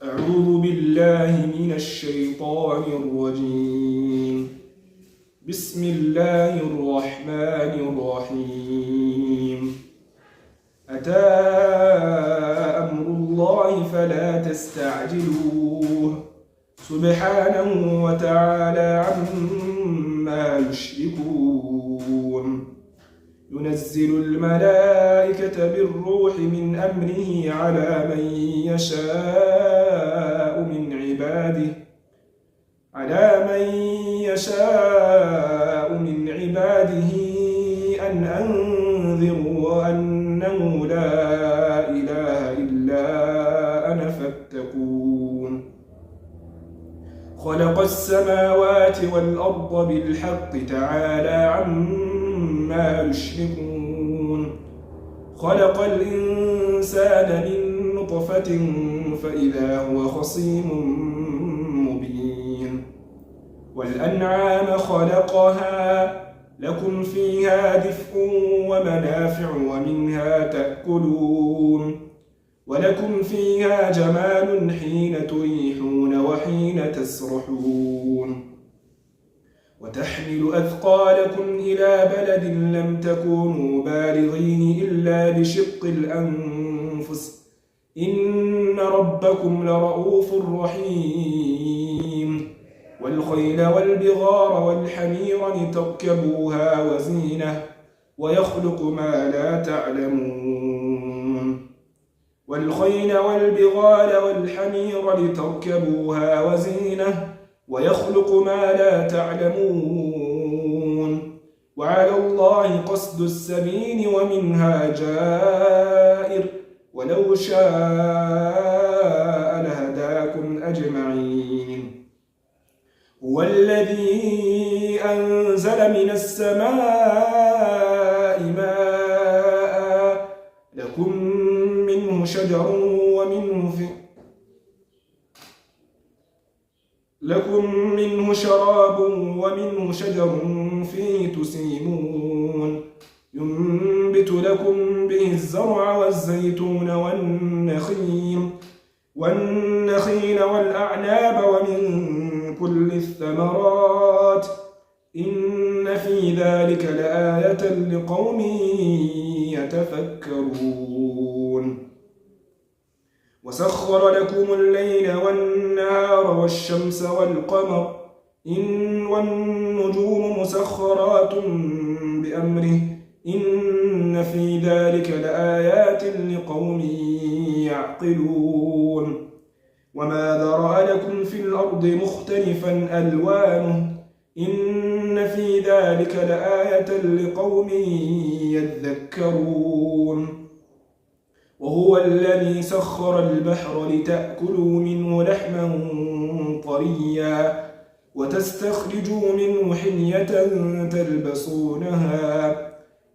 أعوذ بالله من الشيطان الرجيم. بسم الله الرحمن الرحيم. أتى أمر الله فلا تستعجلوه سبحانه وتعالى عما يشركون. ينزل الملائكة بالروح من أمره على من يشاء من عباده أن أنذروا أنه لا إله إلا أنا فاتقون. خلق السماوات والأرض بالحق تعالى عما يشركون. خلق الإنسان من نطفة فإذا هو خصيم مبين. والأنعام خلقها لكم فيها دفء ومنافع ومنها تأكلون. ولكم فيها جمال حين تريحون وحين تسرحون. وتحمل أثقالكم إلى بلد لم تكونوا بالغيه إلا بشق الأنفس إن ربكم لرؤوف رحيم. والخيل والبغار والحمير لتركبوها وزينة ويخلق ما لا تعلمون. والخيل والبغال والحمير لتركبوها وزينة ويخلق ما لا تعلمون. وعلى الله قصد السبيل ومنها جائر ولو شاء لهداكم أجمعين. هو الذي أنزل من السماء ماء لكم منه شراب ومنه شجر فيه تسيمون. ينبت لكم به الزرع والزيتون والنخيل والأعناب ومن كل الثمرات إن في ذلك لآية لقوم يتفكرون. وسخر لكم الليل والنهار والشمس والقمر والنجوم مسخرات بأمره إن في ذلك لآيات لقوم يعقلون. وما ذرأ لكم في الأرض مختلفا ألوانه إن في ذلك لآية لقوم يذكرون. وهو الذي سخر البحر لتأكلوا منه لحما طريا وتستخرجوا منه حلية تلبسونها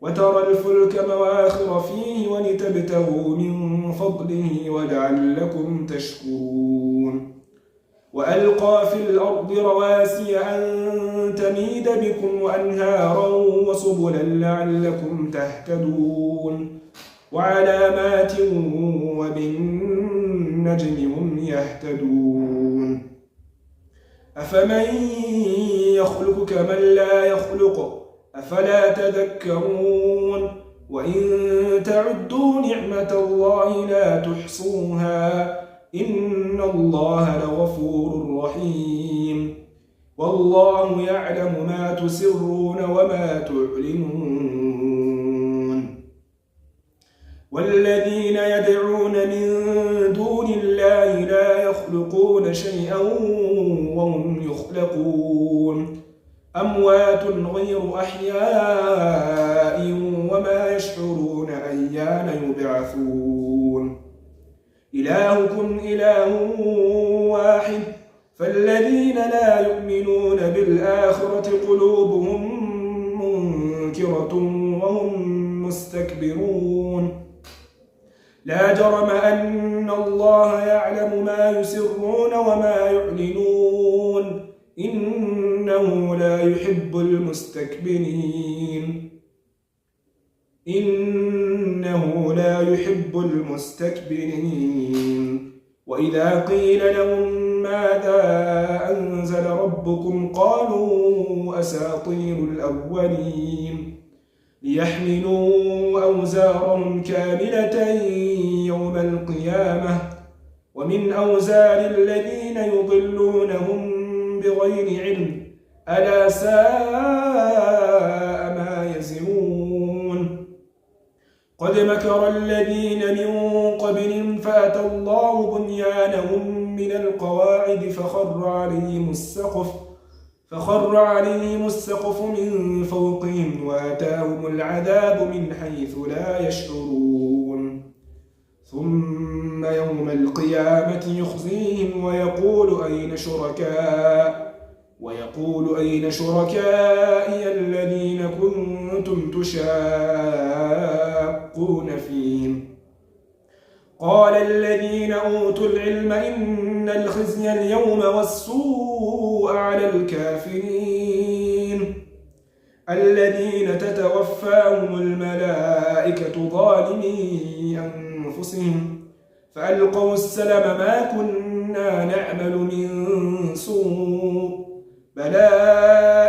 وترى الفلك مواخر فيه ولتبتغوا من فضله ولعلكم تشكرون. وألقى في الأرض رواسي أن تميد بكم وأنهارا وسبلا لعلكم تهتدون. وعلامات وبالنجم هم يهتدون. أفمن يخلق كمن لا يخلق أفلا تذكرون. وإن تعدوا نعمة الله لا تحصوها إن الله لغفور رحيم. والله يعلم ما تسرون وما تعلنون. والذين يدعون من دون الله لا يخلقون شيئا وهم يخلقون. أموات غير أحياء وما يشعرون أيان يبعثون. إلهكم إله واحد فالذين لا يؤمنون بالآخرة قلوبهم منكرة وهم مستكبرون. لا جرم أن الله يعلم ما يسرون وما يعلنون إنه لا يحب المستكبرين. إنه لا يحب المستكبرين. وإذا قيل لهم ماذا أنزل ربكم قالوا أساطير الأولين ليحملوا أوزارهم كاملة يوم القيامة ومن أوزار الذين يضلونهم بغير علم ألا ساء ما يزرون قد مكر الذين من قبلهم فأتى الله بنيانهم من القواعد فخر عليهم السقف من فوقهم وآتاهم العذاب من حيث لا يشعرون ثم يوم القيامة يخزيهم ويقول أين شركائي الذين كنتم تشاقون فيهم قال الذين أوتوا العلم إن الخزي اليوم والسوء على الكافرين الذين تتوفاهم الملائكة ظالمي أنفسهم فألقوا السلم ما كنا نعمل من سوء بلى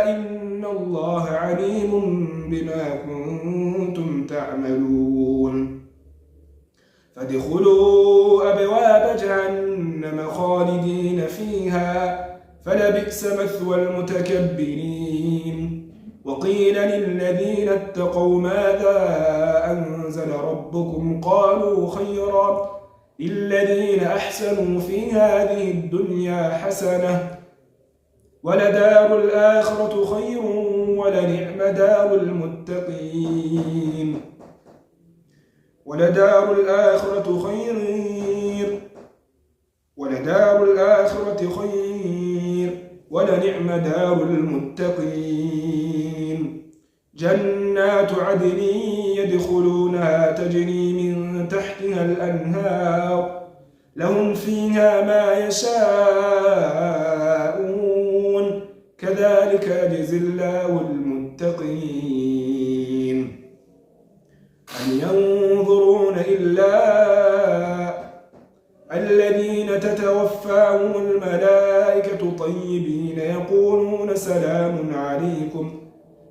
إن الله عليم بما كنتم تعملون فادخلوا أبواب جهنم خالدين فيها فلبئس مثوى المتكبرين وقيل للذين اتقوا ماذا أنزل ربكم قالوا خيرا للذين أحسنوا في هذه الدنيا حسنة ولدار الآخرة خير ولنعم دار المتقين ولدار الآخرة خير ولنعم دار المتقين جنات عدن يدخلونها تجري من تحتها الأنهار لهم فيها ما يشاءون كذلك يجزي الله المتقين هل ينظرون إلا الذين تتوفاهم الملائكة طيبين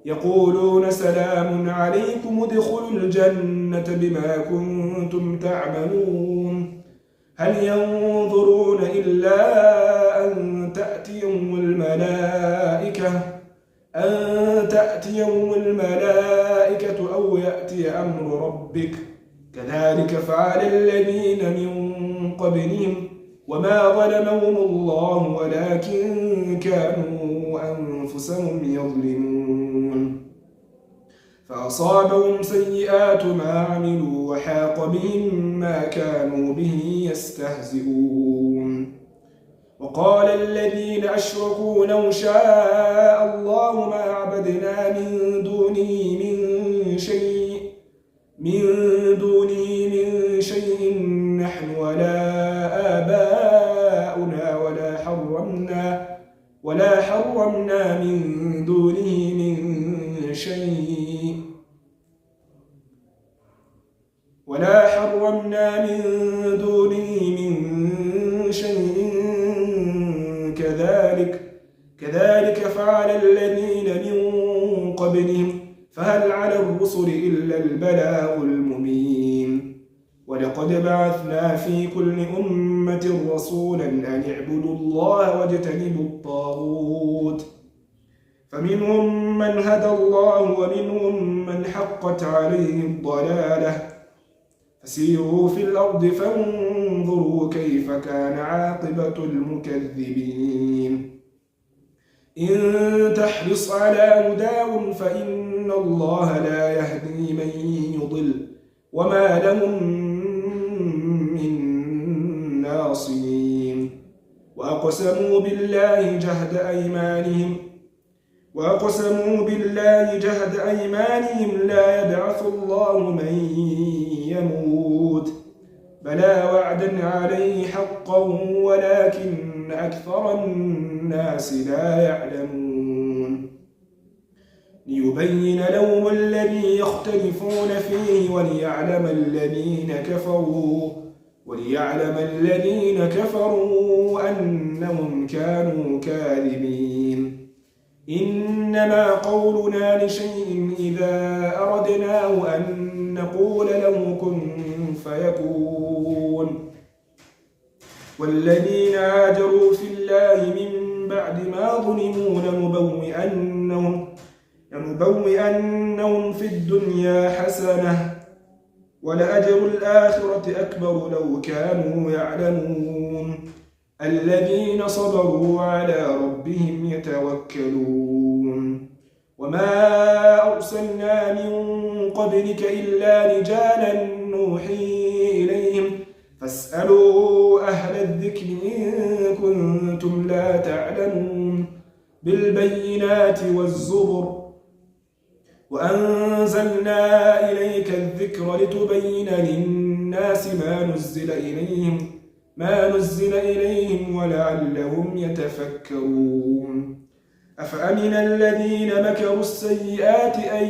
يقولون سلام عليكم ادخلوا الجنة بما كنتم تعملون هل ينظرون إلا أن تأتيهم الملائكة أو يأتي أمر ربك كذلك فعل الذين من قبلهم وما ظلمهم الله ولكن كانوا أنفسهم يظلمون فأصابهم سيئات ما عملوا وحاق بهم ما كانوا به يستهزئون وقال الذين أشركوا لو شاء الله ما عبدنا من دونه من شيء نحن ولا آباؤنا ولا حرمنا من دونه من شيء كذلك فعل الذين من قبلهم فهل على الرسل إلا البلاغ المبين ولقد بعثنا في كل أمة رسولا أن اعبدوا الله واجتنبوا الطاغوت فمنهم من هدى الله ومنهم من حقت عليه الضلالة فسيروا في الأرض فانظروا كيف كان عاقبة المكذبين إن تحرص على هداهم فإن الله لا يهدي من يضل وما لهم من ناصرين وأقسموا بالله جهد أيمانهم لا يبعث الله من يموت بلى وعدا عليه حقا ولكن أكثر الناس لا يعلمون ليبين لهم الذي يختلفون فيه وليعلم الذين كفروا وليعلم الذين كفروا أنهم كانوا كاذبين. إنما قولنا لشيء إذا أردناه أن نقول له كن فيكون. والذين هاجروا في الله من بعد ما ظلموا لنبوئنهم في الدنيا حسنة ولأجر الآخرة أكبر لو كانوا يعلمون. الذين صبروا على ربهم يتوكلون. وما أرسلنا من قبلك إلا رجالا نوحي إليهم فاسألوا أهل الذكر إن كنتم لا تعلمون. بالبينات والزبر وأنزلنا إليك الذكر لتبين للناس ما نزل إليهم ولعلهم يتفكرون. أفأمن الذين مكروا السيئات أن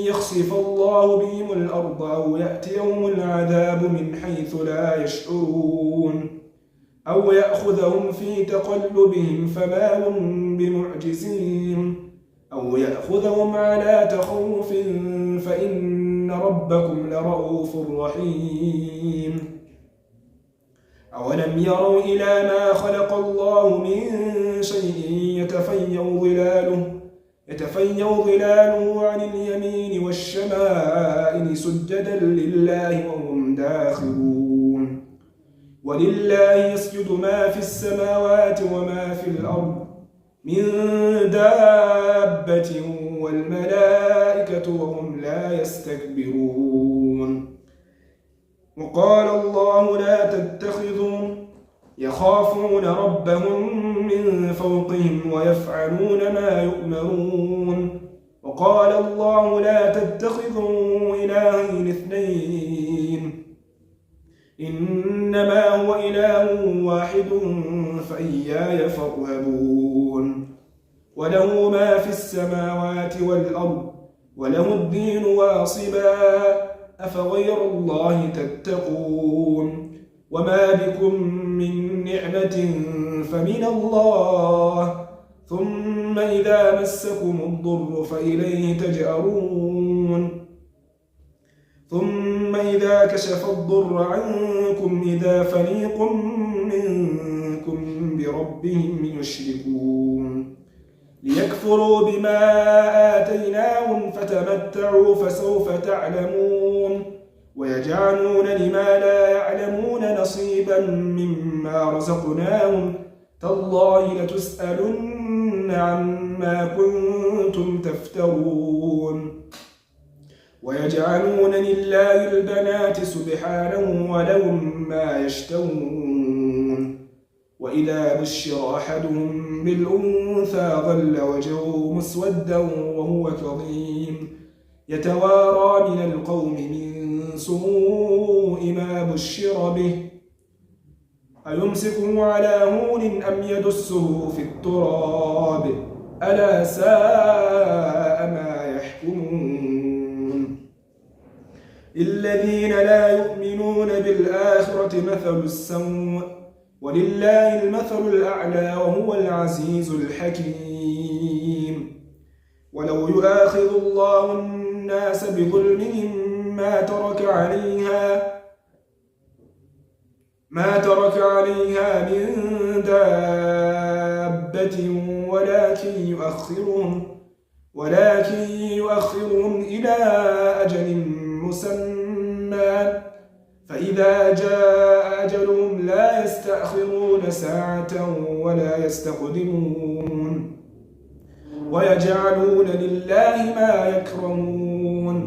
يخسف الله بهم الأرض أو يأتيهم العذاب من حيث لا يشعرون أو يأخذهم في تقلبهم فما هم بمعجزين أو يأخذهم على تخوف فإن ربكم لرؤوف رحيم. أولم يروا إلى ما خلق الله من شيء يتفيأ ظلاله عن اليمين والشمائل سجدا لله وهم داخرون. ولله يسجد ما في السماوات وما في الأرض من دابة والملائكة وهم لا يستكبرون. وقال الله لا تتخذوا يخافون ربهم من فوقهم ويفعلون ما يؤمرون. وقال الله لا تتخذوا إلهين اثنين إنما هو إله واحد فإياي فارهبون. وله ما في السماوات والأرض وله الدين واصبا أفغير الله تتقون. وما بكم من نعمة فمن الله ثم إذا مسكم الضر فإليه تجأرون. ثم إذا كشف الضر عنكم إذا فريق منكم بربهم يشركون. ليكفروا بما آتيناهم فتمتعوا فسوف تعلمون. ويجعلون لما لا يعلمون نصيبا مما رزقناهم تالله لتسألن عما كنتم تفترون. ويجعلون لله البنات سبحانه ولهم ما يشتهون. وإذا بشر أحدهم بالأنثى ظل وجهه مسودا وهو كظيم يتوارى من القوم من سوء ما بشر به أيمسكه على هون أم يدسه في التراب ألا ساء ما يحكمون. للذين لا يؤمنون بالآخرة مثل السوء ولله المثل الأعلى وهو العزيز الحكيم. ولو يؤاخذ الله الناس بظلمهم ما ترك عليها من دابة ولكن يؤخرهم إلى أجل مسمى فإذا جاء أجلهم لا يستأخرون ساعة ولا يستقدمون. ويجعلون لله ما يكرمون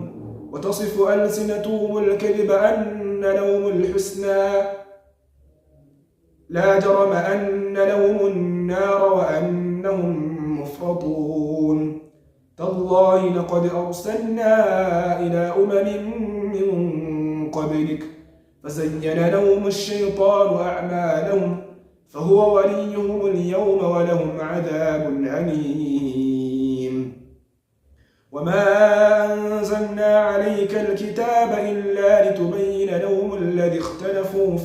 وتصف ألسنتهم الكذب أن لهم الحسنى لا جرم أن لهم النار وأنهم مفرطون. تالله لقد أرسلنا إلى من قبلك فزين لهم الشيطان أعمالهم فهو وليهم اليوم ولهم عذاب أليم. وما أنزلنا عليك الكتاب إلا لتبين لهم الذي اختلفوا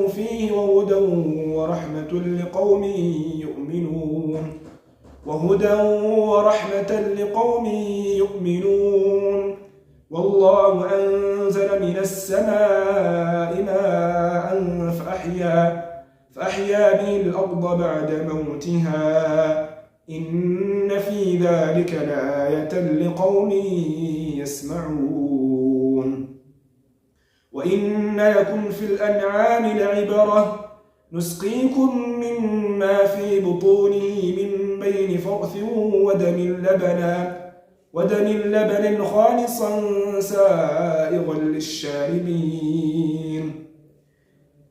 فيه وهدى ورحمة لقوم يؤمنون والله أنزل من السماء ماء فأحيا به الأرض بعد موتها إن في ذلك لآية لقوم يسمعون وإن لكم في الأنعام لعبرة نسقيكم مما في بطونه من بين فرث ودم لبنا خالصا سائغا للشاربين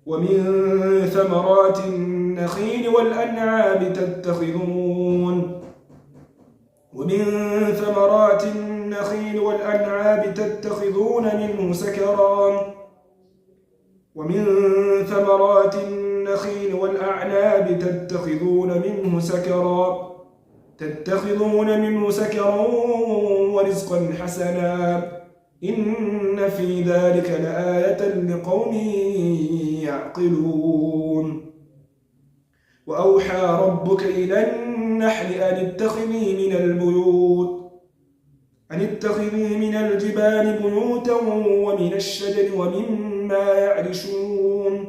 ومن ثمرات النخيل والأنعام تتخذون منه سكرا ورزقا حسنا إن في ذلك لآية لقوم يعقلون وأوحى ربك إلى النحل أن اتخذي من الجبال بيوتا ومن الشجر ومما يعرشون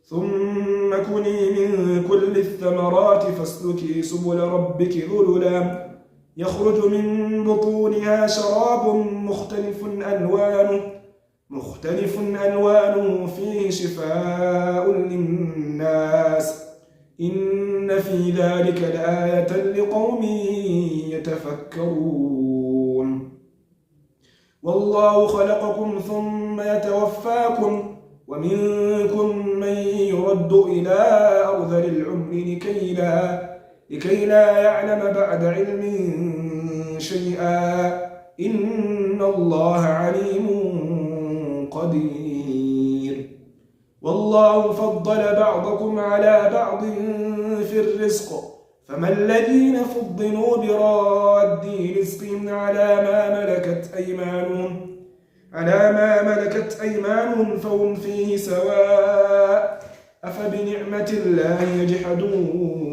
ثم كلي من كل الثمرات فاسلكي سبل ربك ذللا يخرج من بطونها شراب مختلف ألوانه فيه شفاء للناس إن في ذلك لآية لقوم يتفكرون والله خلقكم ثم يتوفاكم ومنكم من يرد إلى أرذل العمر لكي لا يعلم بعد علم شيئا إن الله عليم قدير والله فضل بعضكم على بعض في الرزق فما الذين فضلوا براد رزقهم على ما ملكت أيمانهم فهم فيه سواء أفبنعمة الله يجحدون